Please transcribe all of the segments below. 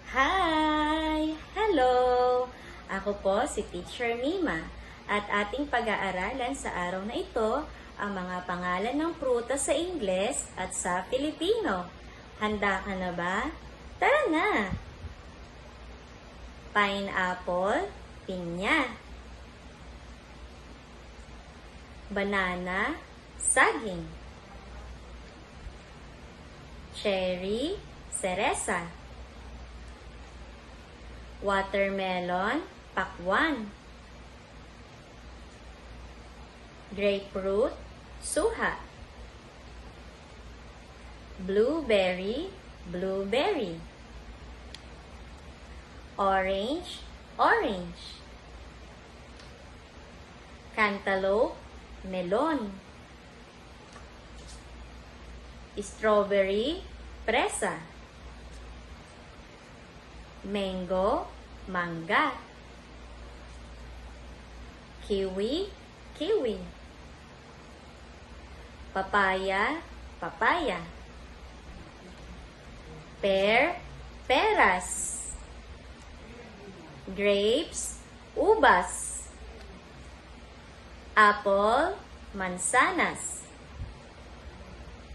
Hi! Hello! Ako po si Teacher Mima at ating pag-aaralan sa araw na ito ang mga pangalan ng prutas sa Ingles at sa Filipino. Handa ka na ba? Tara na! Pineapple, pinya. Banana, saging. Cherry, cereza. Watermelon, pakwan. Grapefruit, suha. Blueberry, blueberry. Orange, orange. Cantaloupe, melon. Strawberry, presa. Mango, mangga. Kiwi, kiwi. Papaya, papaya. Pear, peras. Grapes, ubas. Apple, mansanas.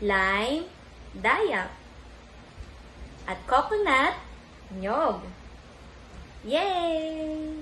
Lime, dayak. At coconut, nyog. Yay!